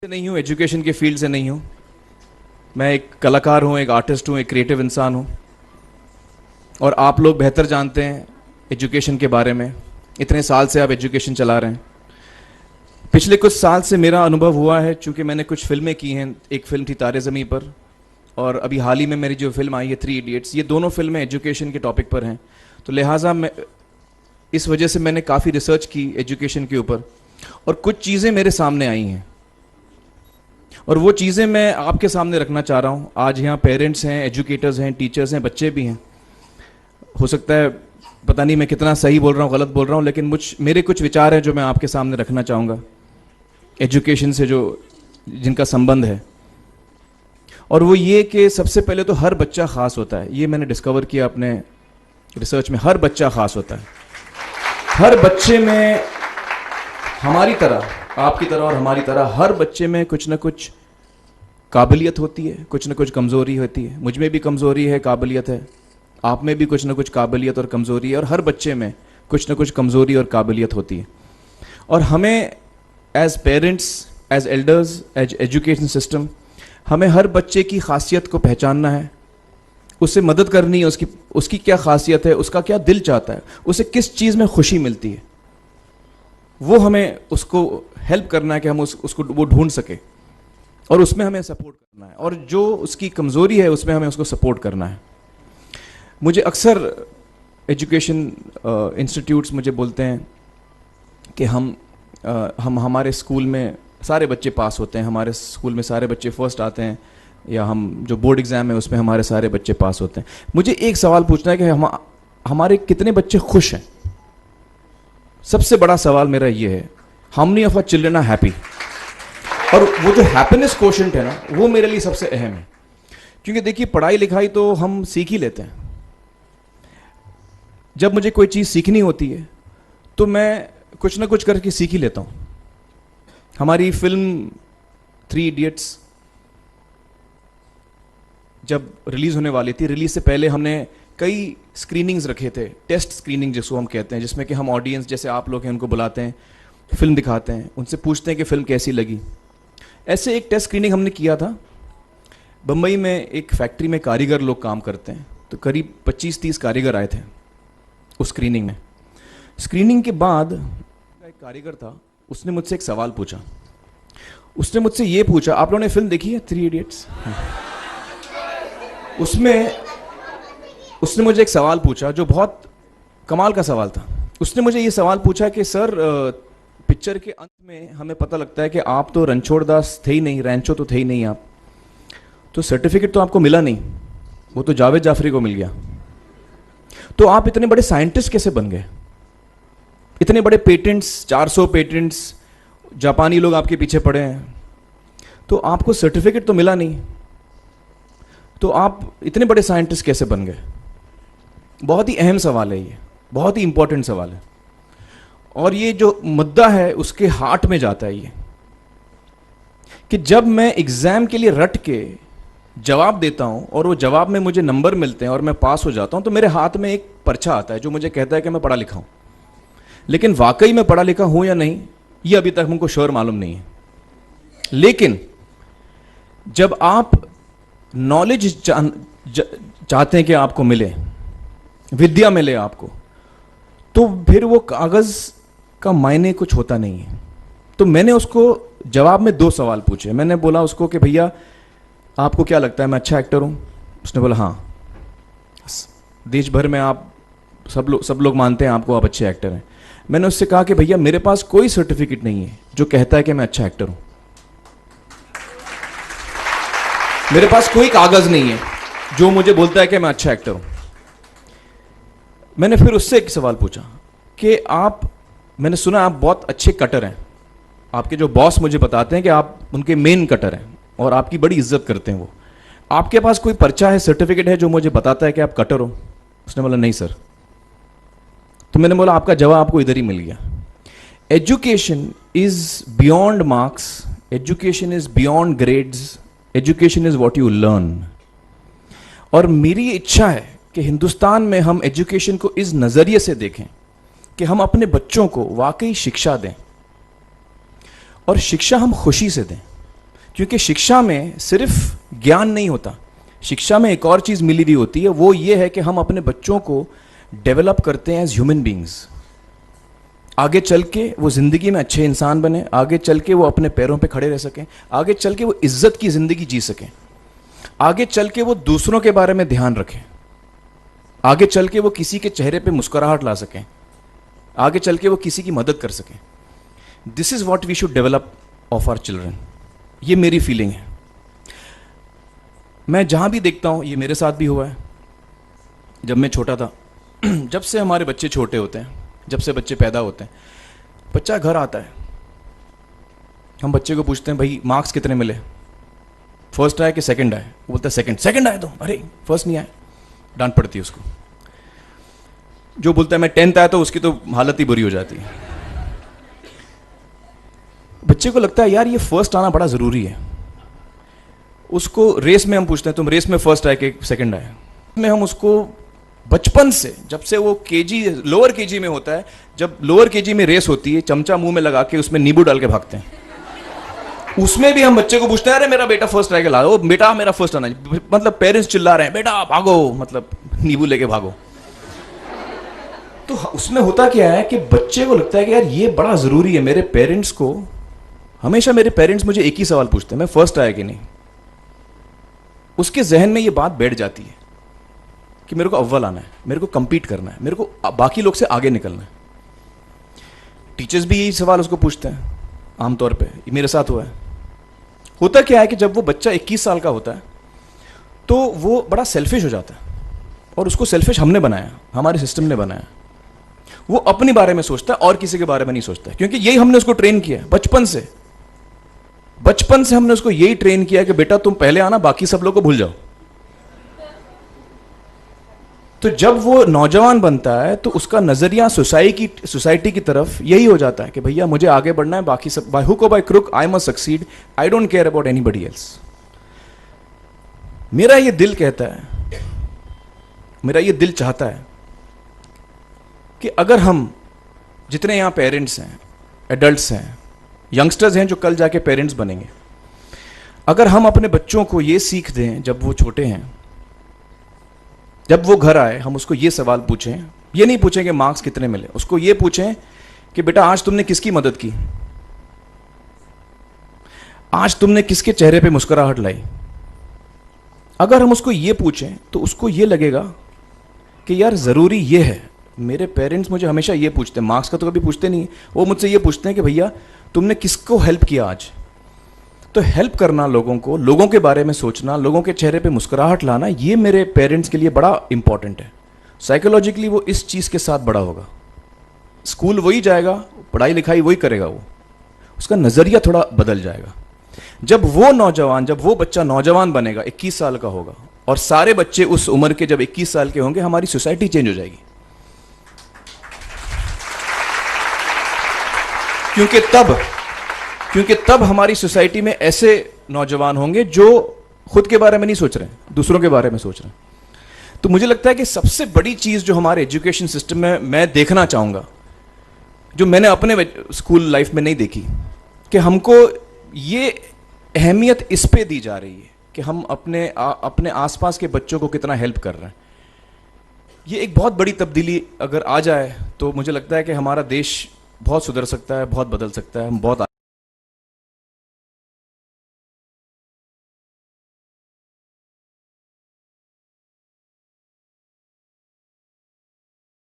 से नहीं हूँ, एजुकेशन के फील्ड से नहीं हूँ। मैं एक कलाकार हूँ, एक आर्टिस्ट हूँ, एक क्रिएटिव इंसान हूँ। और आप लोग बेहतर जानते हैं एजुकेशन के बारे में। इतने साल से आप एजुकेशन चला रहे हैं। पिछले कुछ साल से मेरा अनुभव हुआ है, चूँकि मैंने कुछ फिल्में की हैं। एक फिल्म थी तारे ज़मीं पर, और अभी हाल ही में मेरी जो फिल्म आई है 3 इडियट्स, ये दोनों फिल्में एजुकेशन के टॉपिक पर हैं। तो लिहाजा मैं इस वजह से मैंने काफ़ी रिसर्च की एजुकेशन के ऊपर, और कुछ चीज़ें मेरे सामने आई हैं और वो चीज़ें मैं आपके सामने रखना चाह रहा हूँ। आज यहाँ पेरेंट्स हैं, एजुकेटर्स हैं, टीचर्स हैं, बच्चे भी हैं। हो सकता है पता नहीं मैं कितना सही बोल रहा हूँ, गलत बोल रहा हूँ, लेकिन मेरे कुछ विचार हैं जो मैं आपके सामने रखना चाहूँगा एजुकेशन से जिनका संबंध है। और वो ये कि सबसे पहले तो हर बच्चा ख़ास होता है। ये मैंने डिस्कवर किया अपने रिसर्च में। हर बच्चा ख़ास होता है। हर बच्चे में हमारी तरह, आपकी तरह और हमारी तरह, हर बच्चे में कुछ ना कुछ काबिलियत होती है, कुछ ना कुछ कमज़ोरी होती है। मुझ में भी कमज़ोरी है, काबिलियत है। आप में भी कुछ ना कुछ काबिलियत और कमज़ोरी है, और हर बच्चे में कुछ ना कुछ कमज़ोरी और काबिलियत होती है। और हमें as parents, as elders, as education system, हमें हर बच्चे की खासियत को पहचानना है, उससे मदद करनी है। उसकी क्या खासियत है, उसका क्या दिल चाहता है, उसे किस चीज़ में खुशी मिलती है, वो हमें उसको हेल्प करना है कि हम उसको वो ढूंढ सके, और उसमें हमें सपोर्ट करना है। और जो उसकी कमज़ोरी है उसमें हमें उसको सपोर्ट करना है। मुझे अक्सर एजुकेशन इंस्टीट्यूट्स मुझे बोलते हैं कि हम हमारे स्कूल में सारे बच्चे पास होते हैं, हमारे स्कूल में सारे बच्चे फर्स्ट आते हैं, या हम जो बोर्ड एग्ज़ाम है उसमें हमारे सारे बच्चे पास होते हैं। मुझे एक सवाल पूछना है कि हमारे कितने बच्चे खुश हैं। सबसे बड़ा सवाल मेरा ये है, how many of our children are happy. और वो जो हैप्पीनेस कोशेंट है ना, वो मेरे लिए सबसे अहम है। क्योंकि देखिए, पढ़ाई लिखाई तो हम सीख ही लेते हैं। जब मुझे कोई चीज़ सीखनी होती है तो मैं कुछ ना कुछ करके सीख ही लेता हूँ। हमारी फिल्म 3 इडियट्स जब रिलीज़ होने वाली थी, रिलीज़ से पहले हमने कई स्क्रीनिंग्स रखे थे, टेस्ट स्क्रीनिंग जिसको हम कहते हैं, जिसमें कि हम ऑडियंस जैसे आप लोग हैं उनको बुलाते हैं, फिल्म दिखाते हैं, उनसे पूछते हैं कि फ़िल्म कैसी लगी। ऐसे एक टेस्ट स्क्रीनिंग हमने किया था। बम्बई में एक फैक्ट्री में कारीगर लोग काम करते हैं, तो करीब 25-30 कारीगर आए थे उस स्क्रीनिंग में। स्क्रीनिंग के बाद एक कारीगर था, उसने मुझसे एक सवाल पूछा। उसने मुझसे ये पूछा, आप लोगों ने फिल्म देखी है 3 इडियट्स? उसने मुझे एक सवाल पूछा जो बहुत कमाल का सवाल था। उसने मुझे ये सवाल पूछा कि सर, पिक्चर के अंत में हमें पता लगता है कि आप तो रणछोड़ दास थे ही नहीं, रैंचो तो थे ही नहीं आप, तो सर्टिफिकेट तो आपको मिला नहीं, वो तो जावेद जाफरी को मिल गया। तो आप इतने बड़े साइंटिस्ट कैसे बन गए? इतने बड़े पेटेंट्स, 400 पेटेंट्स, जापानी लोग आपके पीछे पड़े हैं, तो आपको सर्टिफिकेट तो मिला नहीं, तो आप इतने बड़े साइंटिस्ट कैसे बन गए? बहुत ही अहम सवाल है ये, बहुत ही इंपॉर्टेंट सवाल है। और ये जो मुद्दा है उसके हार्ट में जाता है ये, कि जब मैं एग्जाम के लिए रट के जवाब देता हूं और वो जवाब में मुझे नंबर मिलते हैं और मैं पास हो जाता हूं, तो मेरे हाथ में एक पर्चा आता है जो मुझे कहता है कि मैं पढ़ा लिखा हूं। लेकिन वाकई मैं पढ़ा लिखा हूं या नहीं, ये अभी तक हमको श्योर मालूम नहीं है। लेकिन जब आप नॉलेज चाहते हैं कि आपको मिले, विद्या मिले आपको, तो फिर वो कागज का मायने कुछ होता नहीं है। तो मैंने उसको जवाब में 2 सवाल पूछे। मैंने बोला उसको कि भैया, आपको क्या लगता है मैं अच्छा एक्टर हूं? उसने बोला हाँ, देश भर में आप सब लोग मानते हैं आपको, आप अच्छे एक्टर हैं। मैंने उससे कहा कि भैया, मेरे पास कोई सर्टिफिकेट नहीं है जो कहता है कि मैं अच्छा एक्टर हूं। मेरे पास कोई कागज नहीं है जो मुझे बोलता है कि मैं अच्छा एक्टर हूं। मैंने फिर उससे एक सवाल पूछा कि मैंने सुना आप बहुत अच्छे कटर हैं, आपके जो बॉस मुझे बताते हैं कि आप उनके मेन कटर हैं और आपकी बड़ी इज्जत करते हैं वो। आपके पास कोई पर्चा है, सर्टिफिकेट है जो मुझे बताता है कि आप कटर हो? उसने बोला नहीं सर। तो मैंने बोला आपका जवाब आपको इधर ही मिल गया। Education is beyond marks, education is beyond grades, education is what you learn. और मेरी इच्छा है कि हिंदुस्तान में हम एजुकेशन को इस नज़रिए से देखें कि हम अपने बच्चों को वाकई शिक्षा दें, और शिक्षा हम खुशी से दें। क्योंकि शिक्षा में सिर्फ ज्ञान नहीं होता, शिक्षा में एक और चीज़ मिली हुई होती है, वो ये है कि हम अपने बच्चों को डेवलप करते हैं एज ह्यूमन बींग्स। आगे चल के वो ज़िंदगी में अच्छे इंसान बने, आगे चल के वो अपने पैरों पे खड़े रह सकें, आगे चल के वो इज्जत की ज़िंदगी जी सकें, आगे चल के वो दूसरों के बारे में ध्यान रखें, आगे चल के वो किसी के चेहरे पे मुस्कुराहट ला सकें, आगे चल के वो किसी की मदद कर सकें। This is what we should develop of our children. ये मेरी फीलिंग है। मैं जहाँ भी देखता हूँ, ये मेरे साथ भी हुआ है जब मैं छोटा था। जब से हमारे बच्चे छोटे होते हैं, जब से बच्चे पैदा होते हैं, बच्चा घर आता है, हम बच्चे को पूछते हैं भाई मार्क्स कितने मिले, फर्स्ट आया कि सेकंड आया? वो बोलता है सेकंड। सेकंड आया तो अरे फर्स्ट नहीं आया, डांट पड़ती है उसको। जो बोलता है मैं 10th आया तो उसकी तो हालत ही बुरी हो जाती है। बच्चे को लगता है यार ये फर्स्ट आना बड़ा ज़रूरी है। उसको रेस में हम पूछते हैं तुम रेस में फर्स्ट आए कि सेकंड आए? में हम उसको बचपन से, जब से वो केजी लोअर केजी में होता है, जब लोअर केजी में रेस होती है, चमचा मुंह में लगा के उसमें नींबू डाल के भागते हैं। उसमें भी हम बच्चे को पूछते हैं अरे मेरा बेटा फर्स्ट आएगा, ला, ओ बेटा मेरा फर्स्ट आना, मतलब पेरेंट्स चिल्ला रहे हैं बेटा भागो, मतलब नींबू लेके भागो। तो उसमें होता क्या है कि बच्चे को लगता है कि यार ये बड़ा जरूरी है। मेरे पेरेंट्स को हमेशा, मेरे पेरेंट्स मुझे एक ही सवाल पूछते हैं, मैं फर्स्ट आया कि नहीं। उसके जहन में ये बात बैठ जाती है कि मेरे को अव्वल आना है, मेरे को compete करना है, मेरे को बाकी लोग से आगे निकलना है। टीचर्स भी यही सवाल उसको पूछते हैं आमतौर पे, मेरे साथ हुआ है। होता क्या है कि जब वो बच्चा 21 साल का होता है तो वो बड़ा सेल्फिश हो जाता है, और उसको सेल्फिश हमने बनाया, हमारे सिस्टम ने बनाया। वो अपने बारे में सोचता है और किसी के बारे में नहीं सोचता है, क्योंकि यही हमने उसको ट्रेन किया बचपन से। बचपन से हमने उसको यही ट्रेन किया कि बेटा तुम पहले आना, बाकी सब लोग को भूल जाओ। तो जब वो नौजवान बनता है तो उसका नजरिया सोसाइटी की तरफ यही हो जाता है कि भैया मुझे आगे बढ़ना है, बाकी सब बाय हुक और by crook I must succeed, I don't care about anybody else. मेरा ये दिल कहता है, मेरा ये दिल चाहता है कि अगर हम जितने यहां पेरेंट्स हैं, एडल्ट्स हैं, यंगस्टर्स हैं जो कल जाके पेरेंट्स बनेंगे, अगर हम अपने बच्चों को ये सीख दें जब वो छोटे हैं, जब वो घर आए हम उसको ये सवाल पूछें, ये नहीं पूछें कि मार्क्स कितने मिले, उसको ये पूछें कि बेटा आज तुमने किसकी मदद की, आज तुमने किसके चेहरे पे मुस्कुराहट लाई। अगर हम उसको ये पूछें तो उसको ये लगेगा कि यार ज़रूरी ये है। मेरे पेरेंट्स मुझे हमेशा ये पूछते हैं, मार्क्स का तो कभी पूछते नहीं, वो मुझसे ये पूछते हैं कि भैया तुमने किसको हेल्प किया आज। तो हेल्प करना लोगों को, लोगों के बारे में सोचना, लोगों के चेहरे पे मुस्कुराहट लाना, ये मेरे पेरेंट्स के लिए बड़ा इंपॉर्टेंट है। साइकोलॉजिकली वो इस चीज़ के साथ बड़ा होगा। स्कूल वही जाएगा, पढ़ाई लिखाई वही करेगा, वो उसका नज़रिया थोड़ा बदल जाएगा। जब वो बच्चा नौजवान बनेगा, 21 साल का होगा, और सारे बच्चे उस उम्र के जब 21 साल के होंगे, हमारी सोसाइटी चेंज हो जाएगी। क्योंकि तब हमारी सोसाइटी में ऐसे नौजवान होंगे जो खुद के बारे में नहीं सोच रहे हैं, दूसरों के बारे में सोच रहे हैं। तो मुझे लगता है कि सबसे बड़ी चीज जो हमारे एजुकेशन सिस्टम में मैं देखना चाहूंगा, जो मैंने अपने स्कूल लाइफ में नहीं देखी, कि हमको ये अहमियत इस पे दी जा रही है कि हम अपने आसपास के बच्चों को कितना हेल्प कर रहे हैं। ये एक बहुत बड़ी तब्दीली अगर आ जाए तो मुझे लगता है कि हमारा देश बहुत सुधर सकता है, बहुत बदल सकता है, हम बहुत